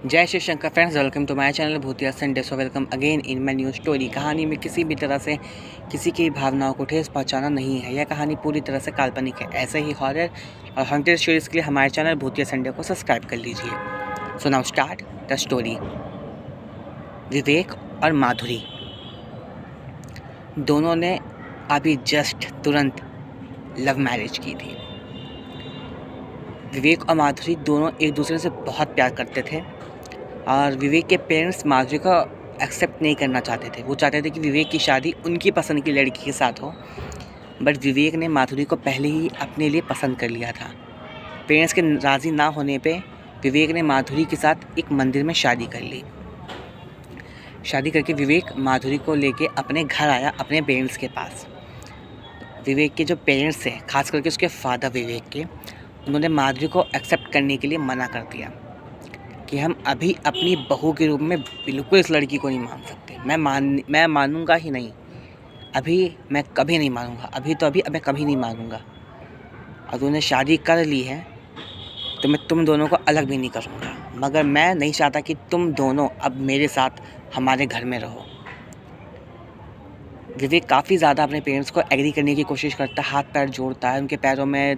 जय Shri Shankar friends, welcome to my channel Bhootiya Sunday. So welcome again in my new story. कहानी में किसी भी तरह से किसी की भावनाओं को ठेस पहुंचाना नहीं है। यह कहानी पूरी तरह से काल्पनिक है। ऐसे ही हॉरर और हॉन्टेड स्टोरीज के लिए हमारे चैनल भूतिया संडे को सब्सक्राइब कर लीजिए। So now start the story. Vivek और माधुरी दोनों ने अभी जस्ट तुरंत लव मैरिज की थी। विवेक और माधुरी दोनों एक दूसरे से बहुत प्यार करते थे और विवेक के पेरेंट्स माधुरी को एक्सेप्ट नहीं करना चाहते थे। वो चाहते थे कि विवेक की शादी उनकी पसंद की लड़की के साथ हो, बट विवेक ने माधुरी को पहले ही अपने लिए पसंद कर लिया था। पेरेंट्स के राज़ी ना होने पे विवेक ने माधुरी के साथ एक मंदिर में शादी कर ली। शादी करके विवेक माधुरी को लेके अपने घर आया, अपने पेरेंट्स के पास। विवेक के जो पेरेंट्स थे, खास करके उसके फादर विवेक के, उन्होंने माधुरी को एक्सेप्ट करने के लिए मना कर दिया कि हम अभी अपनी बहू के रूप में बिल्कुल इस लड़की को नहीं मान सकते। मैं मानूंगा ही नहीं, अभी मैं कभी नहीं मानूंगा। अब मैं कभी नहीं मानूंगा। और उन्होंने शादी कर ली है तो मैं तुम दोनों को अलग भी नहीं करूंगा, मगर मैं नहीं चाहता कि तुम दोनों अब मेरे साथ हमारे घर में रहो। विवेक काफ़ी ज़्यादा अपने पेरेंट्स को एग्री करने की कोशिश करता है, हाथ पैर जोड़ता है, उनके पैरों में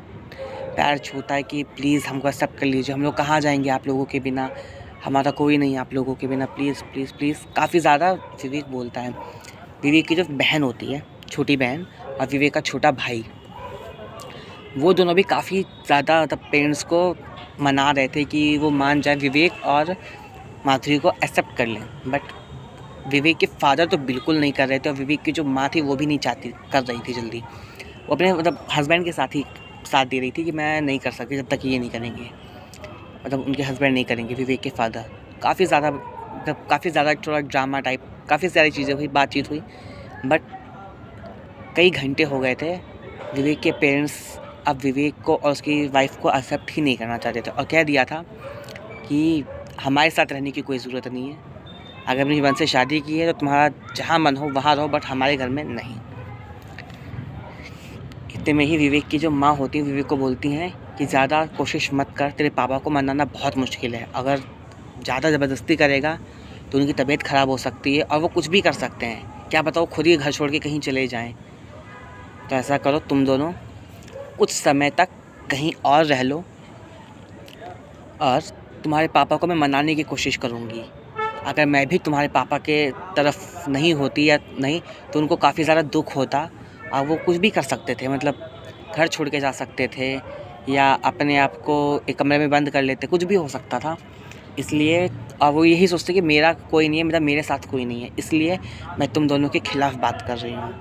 पैर छूता है कि प्लीज़ हमको एक्सेप्ट कर लीजिए, हम लोग कहाँ जाएंगे आप लोगों के बिना, हमारा कोई नहीं आप लोगों के बिना, प्लीज़ प्लीज़ प्लीज़। काफ़ी ज़्यादा विवेक बोलता है। विवेक की जो बहन होती है, छोटी बहन, और विवेक का छोटा भाई, वो दोनों भी काफ़ी ज़्यादा पेरेंट्स को मना रहे थे कि वो मान जाए, विवेक और माधुरी को एक्सेप्ट कर लें। बट विवेक के फादर तो बिल्कुल नहीं कर रहे थे और विवेक की जो माँ थी वो भी नहीं चाहती कर रही थी जल्दी। वो अपने हस्बैंड के साथ दे रही थी कि मैं नहीं कर सकती जब तक ये नहीं करेंगे, उनके हस्बैंड नहीं करेंगे, विवेक के फादर। काफ़ी ज़्यादा थोड़ा ड्रामा टाइप काफ़ी सारी चीज़ें हुई, बातचीत हुई, बट कई घंटे हो गए थे। विवेक के पेरेंट्स अब विवेक को और उसकी वाइफ को एक्सेप्ट ही नहीं करना चाहते थे और कह दिया था कि हमारे साथ रहने की कोई ज़रूरत नहीं है। अगर अपनी वन से शादी की है तो तुम्हारा जहाँ मन हो वहाँ रहो, बट हमारे घर में नहीं। इतने में ही विवेक की जो माँ होती है विवेक को बोलती हैं कि ज़्यादा कोशिश मत कर, तेरे पापा को मनाना बहुत मुश्किल है। अगर ज़्यादा ज़बरदस्ती करेगा तो उनकी तबीयत ख़राब हो सकती है और वो कुछ भी कर सकते हैं, क्या पता वो खुद ही घर छोड़ के कहीं चले जाएं। तो ऐसा करो, तुम दोनों कुछ समय तक कहीं और रह लो और तुम्हारे पापा को मैं मनाने की कोशिश करूँगी। अगर मैं भी तुम्हारे पापा के तरफ नहीं होती या नहीं तो उनको काफ़ी ज़्यादा दुख होता और वो कुछ भी कर सकते थे, घर छोड़ के जा सकते थे या अपने आप को एक कमरे में बंद कर लेते, कुछ भी हो सकता था। इसलिए और वो यही सोचते कि मेरा कोई नहीं है, मेरे साथ कोई नहीं है, इसलिए मैं तुम दोनों के खिलाफ़ बात कर रही हूँ।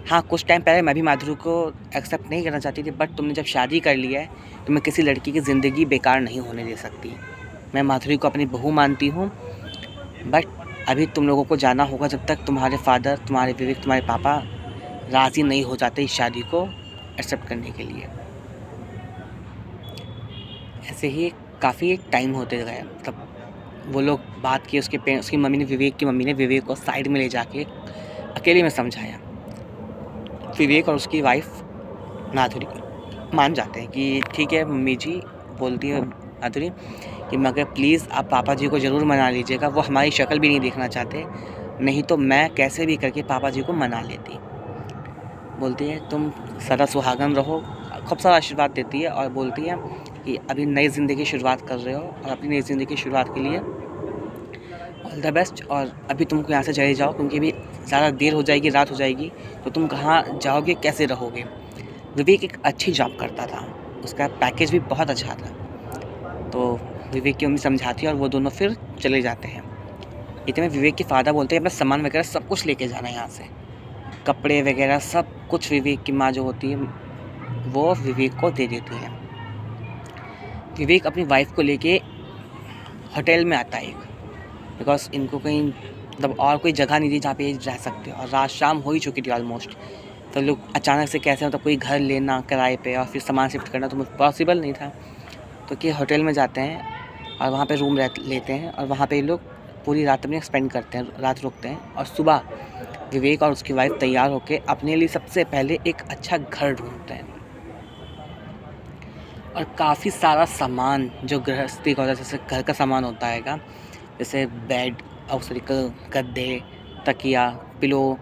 हाँ, कुछ टाइम पहले मैं भी माधुरी को एक्सेप्ट नहीं करना चाहती थी, बट तुमने जब शादी कर लिया है तो मैं किसी लड़की की ज़िंदगी बेकार नहीं होने दे सकती। मैं माधुरी को अपनी बहू मानती हूँ, बट अभी तुम लोगों को जाना होगा जब तक तुम्हारे फादर, तुम्हारे विवेक, तुम्हारे पापा राज़ी नहीं हो जाते इस शादी को एक्सेप्ट करने के लिए। ऐसे ही काफ़ी टाइम होते गए, वो लोग बात की। उसकी मम्मी ने, विवेक की मम्मी ने विवेक को साइड में ले जाके अकेले में समझाया। विवेक और उसकी वाइफ माधुरी मान जाते हैं कि ठीक है मम्मी जी। बोलती है माधुरी कि मगर प्लीज़ आप पापा जी को ज़रूर मना लीजिएगा, वो हमारी शक्ल भी नहीं देखना चाहते, नहीं तो मैं कैसे भी करके पापा जी को मना लेती। बोलती है तुम सदा सुहागन रहो, खूब सारा आशीर्वाद देती है और बोलती है कि अभी नई ज़िंदगी की शुरुआत कर रहे हो और अपनी नई ज़िंदगी की शुरुआत के लिए ऑल द बेस्ट। और अभी तुमको यहाँ से चले जाओ क्योंकि अभी ज़्यादा देर हो जाएगी, रात हो जाएगी, तो तुम कहाँ जाओगे, कैसे रहोगे। विवेक एक अच्छी जॉब करता था, उसका पैकेज भी बहुत अच्छा था। तो विवेक की मम्मी समझाती है और वो दोनों फिर चले जाते हैं। इतने में विवेक के फादर बोलते हैं अपना सामान वगैरह सब कुछ लेके जाना है यहाँ से, कपड़े वगैरह सब कुछ। विवेक की माँ जो होती है वो विवेक को दे देती है। विवेक अपनी वाइफ को लेके होटल में आता है, बिकॉज इनको कहीं और कोई जगह नहीं थी जहाँ पे रह सकते, और रात शाम हो ही चुकी थी ऑलमोस्ट। तो लोग अचानक से कैसे कोई घर लेना किराए पे और फिर सामान शिफ्ट करना तो पॉसिबल नहीं था। तो कि होटल में जाते हैं और वहाँ पे रूम लेते हैं और वहाँ पे ये लोग पूरी रात अपनी स्पेंड करते हैं, रात रुकते हैं। और सुबह विवेक और उसकी वाइफ तैयार होकर अपने लिए सबसे पहले एक अच्छा घर ढूंढते हैं। और काफ़ी सारा सामान जो गृहस्थी का होता है, जैसे घर का सामान होता हैगा, जैसे बेड और उस तरीके गद्दे, तकिया, पिलो,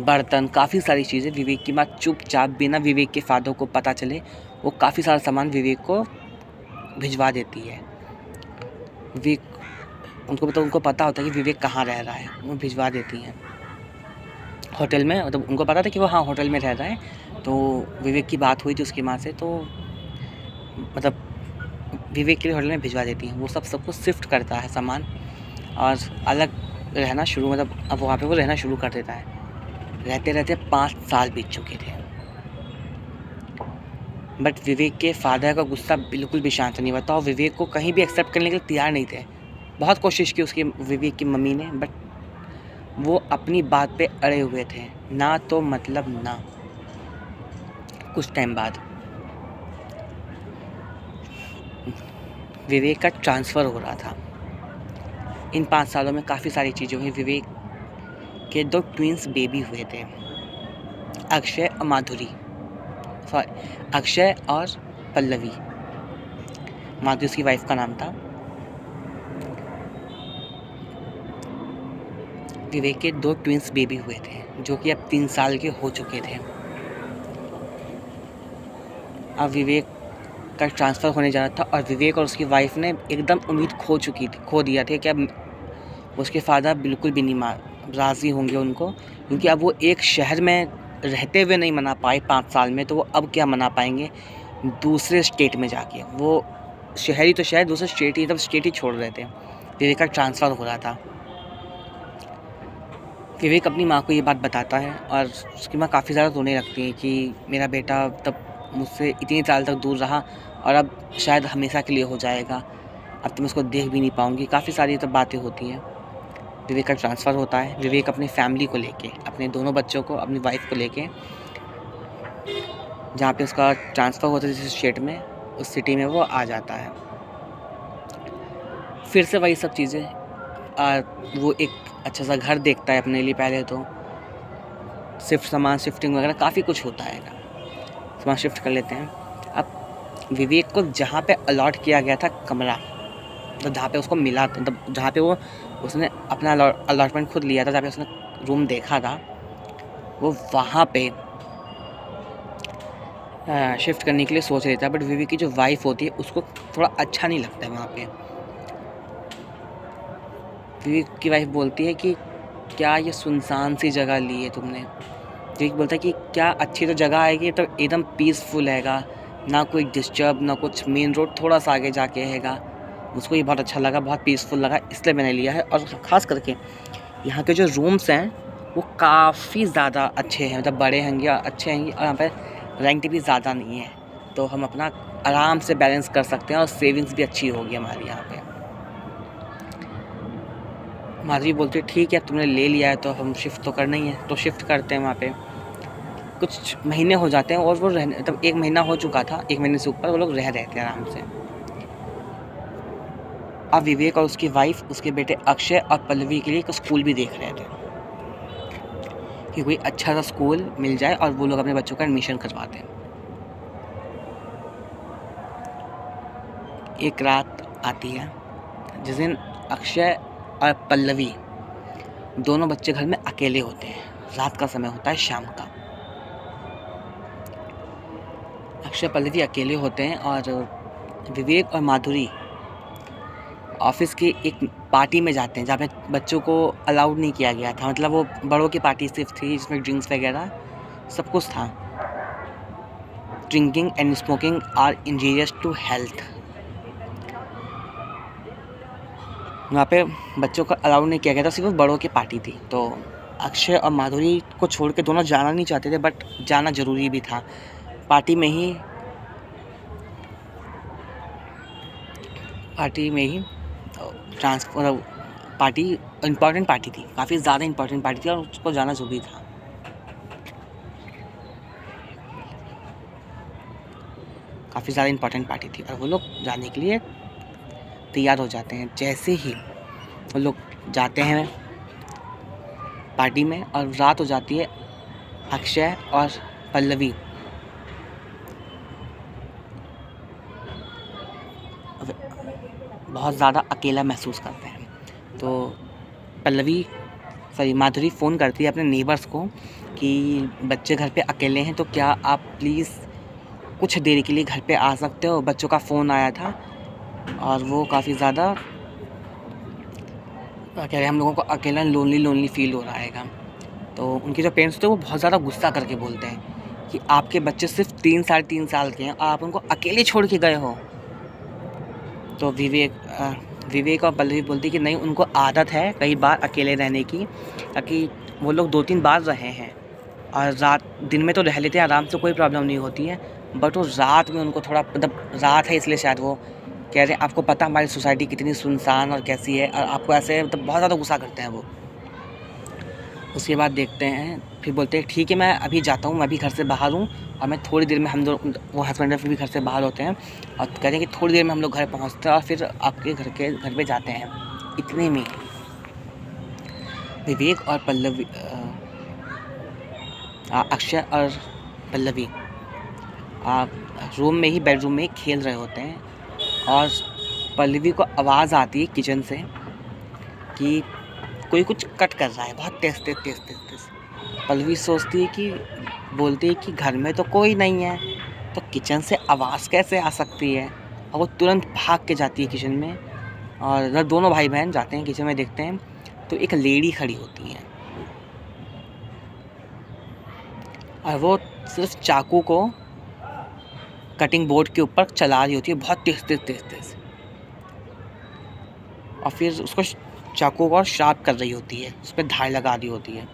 बर्तन, काफ़ी सारी चीज़ें विवेक की माँ चुपचाप बिना विवेक के फादर को पता चले वो काफ़ी सारा सामान विवेक को भिजवा देती है। विवेक उनको पता होता है कि विवेक कहाँ रह रहा है, वो भिजवा देती हैं होटल में। मतलब उनको पता था कि वो हाँ होटल में रह रहा है, तो विवेक की बात हुई थी उसकी माँ से, तो मतलब विवेक के लिए होटल में भिजवा देती हैं। वो सब कुछ शिफ्ट करता है सामान और अलग रहना शुरू, मतलब अब वहाँ पे वो रहना शुरू कर देता है। रहते रहते 5 साल बीत चुके थे, बट विवेक के फादर का गुस्सा बिल्कुल भी शांत नहीं हुआ था और विवेक को कहीं भी एक्सेप्ट करने के लिए तैयार नहीं थे। बहुत कोशिश की उसकी विवेक की मम्मी ने, बट वो अपनी बात पे अड़े हुए थे, ना तो मतलब ना। कुछ टाइम बाद विवेक का ट्रांसफ़र हो रहा था। इन 5 सालों में काफ़ी सारी चीज़ें हुई। विवेक के 2 ट्विंस बेबी हुए थे, अक्षय और माधुरी, सॉरी अक्षय और पल्लवी। माधुरी उसकी वाइफ का नाम था। विवेक के 2 ट्विंस बेबी हुए थे जो कि अब 3 साल के हो चुके थे। अब विवेक का ट्रांसफ़र होने जा रहा था और विवेक और उसकी वाइफ ने एकदम उम्मीद खो दिया था कि अब उसके फादर बिल्कुल भी नहीं राज़ी होंगे उनको, क्योंकि अब वो एक शहर में रहते हुए नहीं मना पाए 5 साल में, तो वो अब क्या मना पाएंगे दूसरे स्टेट में जाके। वो शहरी तो शहर, दूसरे स्टेट ही छोड़ रहे थे। विवेक का ट्रांसफ़र हो रहा था। विवेक अपनी माँ को ये बात बताता है और उसकी माँ काफ़ी ज़्यादा रोने लगती है कि मेरा बेटा तब मुझसे इतनी साल तक दूर रहा और अब शायद हमेशा के लिए हो जाएगा, अब तो मैं उसको देख भी नहीं पाऊँगी। काफ़ी सारी तब बातें होती हैं। विवेक का ट्रांसफ़र होता है। विवेक अपनी फैमिली को लेके, अपने दोनों बच्चों को, अपनी वाइफ को लेके, जहाँ पे उसका ट्रांसफ़र होता है जिस स्टेट में, उस सिटी में वो आ जाता है। फिर से वही सब चीज़ें, वो एक अच्छा सा घर देखता है अपने लिए। पहले तो सामान शिफ्टिंग वगैरह काफ़ी कुछ होता है, सामान शिफ्ट कर लेते हैं। अब विवेक को जहाँ पे अलॉट किया गया था कमरा, तो जहाँ पे उसको मिला, मतलब जहाँ पे उसने अपना अलॉटमेंट खुद लिया था, जहाँ पे उसने रूम देखा था, वो वहाँ पे शिफ्ट करने के लिए सोच रहा था। बट विवेक की जो वाइफ होती है उसको थोड़ा अच्छा नहीं लगता है वहाँ पे। विवेक की वाइफ बोलती है कि क्या ये सुनसान सी जगह ली है तुमने। विवेक बोलता है कि क्या अच्छी तो जगह आएगी, तो एकदम पीसफुल हैगा, ना कोई डिस्टर्ब, ना कुछ, मेन रोड थोड़ा सा आगे जाके हैगा। उसको ये बहुत अच्छा लगा, बहुत पीसफुल लगा, इसलिए मैंने लिया है। और ख़ास करके यहाँ के जो रूम्स हैं वो काफ़ी ज़्यादा अच्छे हैं, मतलब बड़े हैंगे, अच्छे हैंगे, और यहाँ पे रेंट भी ज़्यादा नहीं है, तो हम अपना आराम से बैलेंस कर सकते हैं और सेविंग्स भी अच्छी होगी हमारी यहाँ पे। माधुरी बोलती है ठीक है, तुमने ले लिया है तो हम शिफ्ट तो करना ही है, तो शिफ्ट करते हैं वहाँ पे। कुछ महीने हो जाते हैं और वो रहने, मतलब 1 महीना हो चुका था, 1 महीने से ऊपर वो लोग रह रहे थे आराम से। अब विवेक और उसकी वाइफ उसके बेटे अक्षय और पल्लवी के लिए एक स्कूल भी देख रहे थे कि कोई अच्छा सा स्कूल मिल जाए और वो लोग अपने बच्चों का एडमिशन करवाते हैं। एक रात आती है जिस दिन अक्षय और पल्लवी दोनों बच्चे घर में अकेले होते हैं। रात का समय होता है, शाम का। अक्षय पल्लवी अकेले होते हैं और विवेक और माधुरी ऑफिस की एक पार्टी में जाते हैं जहाँ पे बच्चों को अलाउड नहीं किया गया था। मतलब वो बड़ों की पार्टी सिर्फ थी जिसमें ड्रिंक्स वगैरह सब कुछ था। Drinking and smoking are injurious to health. वहाँ पे बच्चों को अलाउड नहीं किया गया था, सिर्फ बड़ों की पार्टी थी। तो अक्षय और माधुरी को छोड़ के दोनों जाना नहीं चाहते थे, बट जाना ज़रूरी भी था। पार्टी में ही ट्रांसफर पार्टी इम्पॉर्टेंट पार्टी थी, काफ़ी ज़्यादा इम्पॉर्टेंट पार्टी थी और उसको जाना ज़रूरी था। काफ़ी ज़्यादा इम्पॉर्टेंट पार्टी थी और वो लोग जाने के लिए तैयार हो जाते हैं। जैसे ही वो लोग जाते हैं पार्टी में और रात हो जाती है, अक्षय और पल्लवी बहुत ज़्यादा अकेला महसूस करते हैं। तो माधुरी फ़ोन करती है अपने नेबर्स को कि बच्चे घर पे अकेले हैं, तो क्या आप प्लीज़ कुछ देर के लिए घर पे आ सकते हो? बच्चों का फ़ोन आया था और वो काफ़ी ज़्यादा कह रहे हैं हम लोगों को अकेला लोनली फ़ील हो रहा है। तो उनके जो पेरेंट्स थे वो बहुत ज़्यादा गुस्सा करके बोलते हैं कि आपके बच्चे सिर्फ 3 साल के हैं और आप उनको अकेले छोड़ के गए हो। तो विवेक और पल्लवी बोलती कि नहीं, उनको आदत है कई बार अकेले रहने की, ताकि वो लोग 2-3 बार रहे हैं और दिन में तो रह लेते हैं आराम से, कोई प्रॉब्लम नहीं होती है, बट वो रात में उनको थोड़ा मतलब रात है इसलिए शायद वो कह रहे हैं आपको पता हमारी सोसाइटी कितनी सुनसान और कैसी है, और आपको ऐसे मतलब बहुत ज़्यादा गुस्सा करते हैं वो। उसके बाद देखते हैं, फिर बोलते हैं ठीक है मैं अभी जाता हूँ, मैं अभी घर से बाहर हूँ और मैं थोड़ी देर में, हम दोनों वो हस्बैंड वाइफ भी घर से बाहर होते हैं और कहते हैं कि थोड़ी देर में हम लोग घर पहुँचते हैं और फिर आपके घर पे जाते हैं। इतने में विवेक और अक्षय और पल्लवी रूम में ही, बेडरूम में ही खेल रहे होते हैं और पल्लवी को आवाज़ आती है किचन से कि कोई कुछ कट कर रहा है बहुत तेज़। पल्लवी सोचती है कि बोलती है कि घर में तो कोई नहीं है, तो किचन से आवाज़ कैसे आ सकती है, और वो तुरंत भाग के जाती है किचन में और जब दोनों भाई बहन जाते हैं किचन में, देखते हैं तो एक लेडी खड़ी होती है और वो सिर्फ चाकू को कटिंग बोर्ड के ऊपर चला रही होती है बहुत तेज़ और फिर उसको चाकू को शार्प कर रही होती है, उस पर धार लगा रही होती है।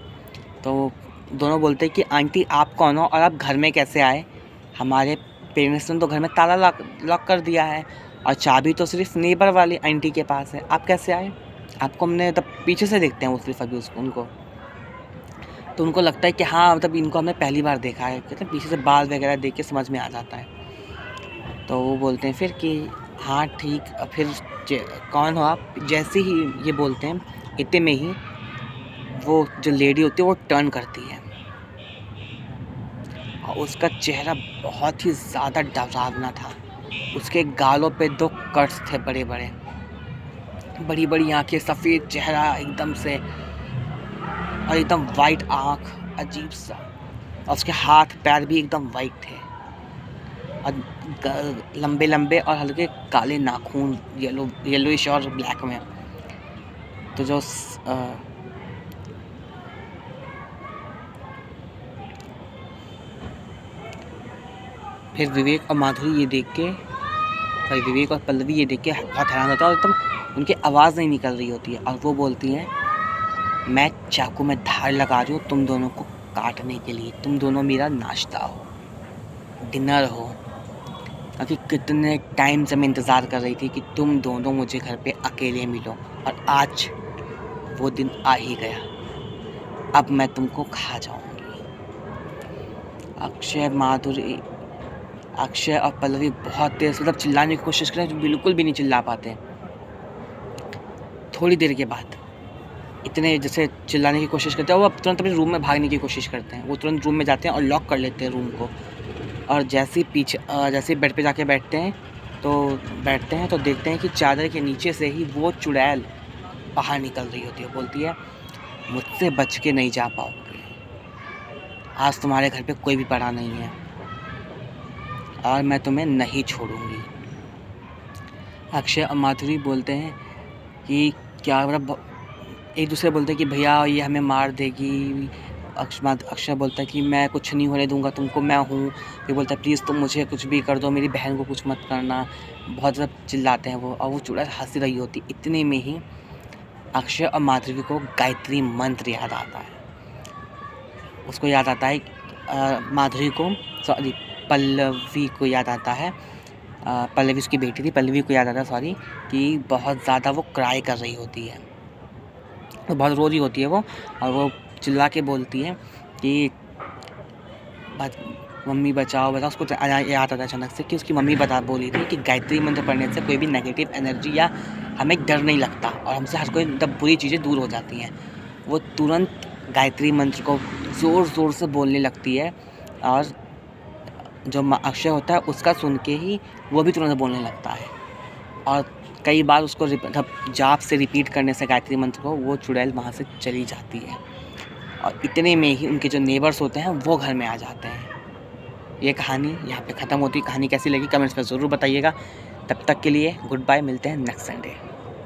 तो दोनों बोलते हैं कि आंटी आप कौन हो और आप घर में कैसे आए? हमारे पेरेंट्स ने तो घर में ताला लॉक कर दिया है और चाबी तो सिर्फ नेबर वाली आंटी के पास है, आप कैसे आए? आपको हमने तब पीछे से देखते हैं वो सिर्फ अभी उनको, तो उनको लगता है कि हाँ मतलब इनको हमने पहली बार देखा है, कहते हैं पीछे से बाल वगैरह देख के समझ में आ जाता है। तो वो बोलते हैं फिर कि हाँ ठीक, फिर कौन हो आप? जैसे ही ये बोलते हैं इतने में ही वो जो लेडी होती है वो टर्न करती है और उसका चेहरा बहुत ही ज़्यादा डरावना था। उसके गालों पे 2 कट्स थे बड़ी आँखें, सफ़ेद चेहरा एकदम से और एकदम वाइट आँख, अजीब सा, और उसके हाथ पैर भी एकदम वाइट थे और लंबे और हल्के काले नाखून, येलोइश और ब्लैक में। तो जो फिर विवेक और माधुरी ये देख के, विवेक और पल्लवी ये देख के बहुत हैरान होता है और एकदम उनकी आवाज़ नहीं निकल रही होती है और वो बोलती हैं मैं चाकू में धार लगा रही हूँ तुम दोनों को काटने के लिए, तुम दोनों मेरा नाश्ता हो, डिनर हो, क्योंकि कितने टाइम से मैं इंतज़ार कर रही थी कि तुम दोनों मुझे घर पे अकेले मिलो और आज वो दिन आ ही गया, अब मैं तुमको खा जाऊंगी। अक्षय और पल्लवी बहुत तेज़ मतलब चिल्लाने की कोशिश करें, जो बिल्कुल भी नहीं चिल्ला पाते। थोड़ी देर के बाद इतने जैसे चिल्लाने की कोशिश करते हैं, वो तुरंत अपने रूम में भागने की कोशिश करते हैं, वो तुरंत रूम में जाते हैं और लॉक कर लेते हैं रूम को, और जैसे ही बेड पे जाके बैठते हैं तो देखते हैं कि चादर के नीचे से ही वो चुड़ैल बाहर निकल रही होती है। बोलती है मुझसे बच के नहीं जा पाओगे, आज तुम्हारे घर पे कोई भी पड़ा नहीं है और मैं तुम्हें नहीं छोड़ूंगी। अक्षय और माधुरी बोलते हैं कि क्या मतलब, एक दूसरे बोलते हैं कि भैया ये हमें मार देगी। अक्षय बोलता है कि मैं कुछ नहीं होने दूंगा तुमको, मैं हूँ। ये बोलता है प्लीज़ तुम मुझे कुछ भी कर दो, मेरी बहन को कुछ मत करना। बहुत ज़्यादा चिल्लाते हैं वो, और वो चुड़ैल हंसी रही होती। इतने में ही अक्षय और माधुरी को गायत्री मंत्र याद आता है। उसको याद आता है पल्लवी को याद आता है, पल्लवी उसकी बेटी थी, पल्लवी को याद आता है कि बहुत ज़्यादा वो क्राई कर रही होती है, तो बहुत रो रही होती है वो, और वो चिल्ला के बोलती है कि मम्मी बचाओ। उसको याद आता है अचानक से कि उसकी मम्मी बोली थी कि गायत्री मंत्र पढ़ने से कोई भी नेगेटिव एनर्जी या हमें डर नहीं लगता और हमसे हर कोई मतलब बुरी चीज़ें दूर हो जाती हैं। वो तुरंत गायत्री मंत्र को ज़ोर से बोलने लगती है और जो अक्षय होता है उसका सुन के ही वो भी तुरंत बोलने लगता है और कई बार उसको मतलब जाप से रिपीट करने से गायत्री मंत्र को वो चुड़ैल वहाँ से चली जाती है और इतने में ही उनके जो नेबर्स होते हैं वो घर में आ जाते हैं। ये कहानी यहाँ पे ख़त्म होती है। कहानी कैसी लगी कमेंट्स में ज़रूर बताइएगा। तब तक के लिए गुड बाय, मिलते हैं नेक्स्ट संडे।